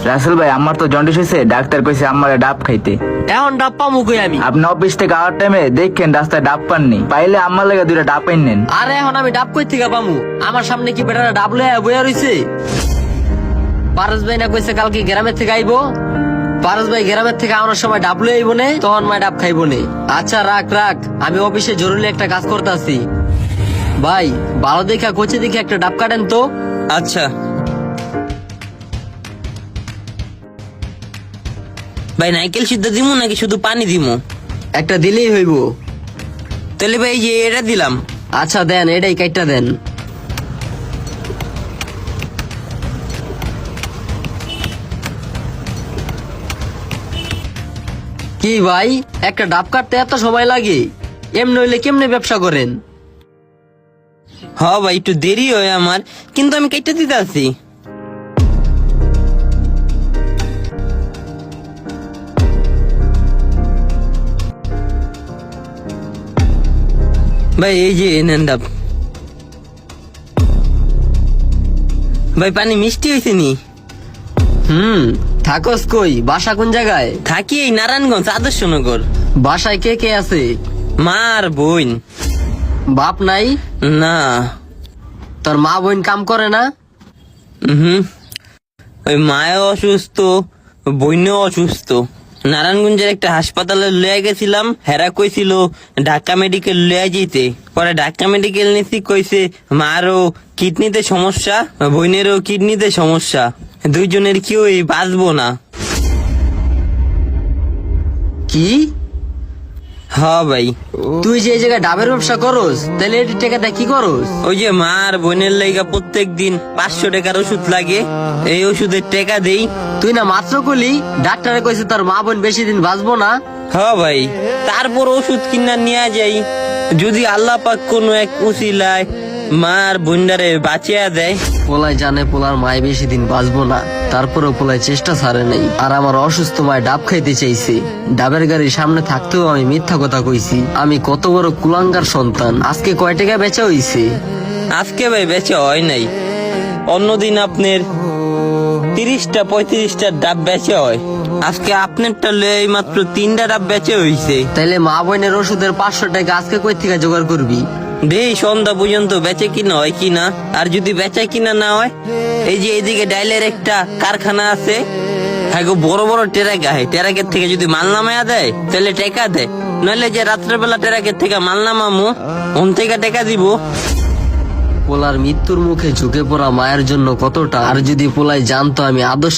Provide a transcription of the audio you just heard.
রাসেল ভাই, আমার তো জন্ডিস হয়েছে, ডাক্তার কইছে আমার ডাব খাইতে। এখন ডাব পামু কই আমি? আপনি অফিস থেকে আওয়ার টাইমে দেখেন রাস্তায় ডাব পাননি, পাইলে আমার লাগে দুইটা ডাব পাইন নেন। আরে এখন আমি ডাব কই থেকে পামু? আমার সামনে কি বেটারা ডাব লইয়া বইয়া রইছে? পারস ভাই না কইছে কালকে গ্রামের থেকে আইবো। পারস ভাই গ্রামের থেকে আনার সময় ডাব লই আইবো নে, তখন মাই ডাব খাইবো নে। আচ্ছা রাখ রাখ, আমি অফিসে জরুরি একটা কাজ করতেছি। ভাই ভালো দেখা কোচে দেখে একটা ডাব কাটেন তো। আচ্ছা ভাই, নাইকেল সিদ্ধ দিমু নাকি শুধু পানি দিমু? একটা দিলেই হইব। তাহলে ভাই এই যে এটা দিলাম। আচ্ছা দেন, এটাই কাইটটা দেন। কি ভাই, একটা ডাব কাটতে এত সময় লাগে? এমনি হইলে কেমনে ব্যবসা করেন? হ ভাই, একটু দেরি হয় আমার, কিন্তু আমি কেটে দিতে আছি। ভাই এই যে নেন ডাব। ভাই পানি মিষ্টি হয়েছে নি? থাকস কই? বাসা কোন জায়গায়? থাকি এই নারায়ণগঞ্জ আদর্শনগর। বাসায় কে কে আছে? মা আর বোন। বাপ নাই? না। তোর মা বোন কাম করে না? হুম, ওই মায়ও অসুস্থ, বোনও অসুস্থ। নারায়ণগঞ্জের একটা হাসপাতালে লয়ে গেছিলাম, হেরা কইছিল ঢাকা মেডিকেল লয়ে যেতে। পরে ঢাকা মেডিকেল নিছি, কইছে মারও কিডনিতে সমস্যা, বোনেরও কিডনিতে সমস্যা, দুইজনের কেউই বাঁচবো না। কি? হ্যাঁ ভাই। তুই যে এই জায়গায় ডাবের ব্যবসা করস, তাহলে এই টাকাটা কি করস? ওই যে মা আর বোনের লাইগা প্রত্যেক দিন 500 টাকার ওষুধ লাগে, এই ওষুধের টাকা দেই। তুই না মাত্র কলি ডাক্তারে কইছে তোর মা বোন বেশি দিন বাঁচবো না। হ্যাঁ ভাই, তারপর ওষুধ কিনা নিয়ে যাই, যদি আল্লাহ পাক কোনো এক উসিলায় মা আর বোনডারে বাঁচিয়া দেয়। পোলাই জানে পোলার মায় বেশি দিন বাঁচবো না, তারপরেও পোলাই চেষ্টা ছাড়ে নাই। আর আমার অসুস্থ মায় ডাব খাইতে চাইছে। ডাবের গাড়ির সামনে থাকতেও আমি মিথ্যা কথা কইছি। আমি কত বড় কুলাঙ্গার সন্তান। আজকে কয় টাকা বেচা হইছে? আজকে ভাই বেচা হয় নাই, অন্যদিন আপনার 30টা 35টা ডাব বেচা হয়, আজকে আপনারটা লয়ে মাত্র 3টা ডাব বেচা হইছে। তাইলে মা বোনের ওষুধের 500 টাকা আজকে কই থেকে জোগাড় করবি? দেই সন্ধ্যা পর্যন্ত বেচে কিনা হয় কিনা। আর যদি বেচা কিনা না হয়, এই যে এইদিকে ডাইলের একটা কারখানা আছে, হ্যাঁ গো, বড় বড় টেরাক আহে, টেরাকের থেকে যদি মাল নামায়া দেয় তাহলে টেকা দেয়, নইলে যে রাত্রেবেলা টেরাকের থেকে মাল নামামু ওন থেকে টেকা দিব। পোলার মৃত্যুর মুখে ঝুঁকে পড়া মায়ের জন্য কতটা। আর যদি পোলাই জানতো আমি আদর্শ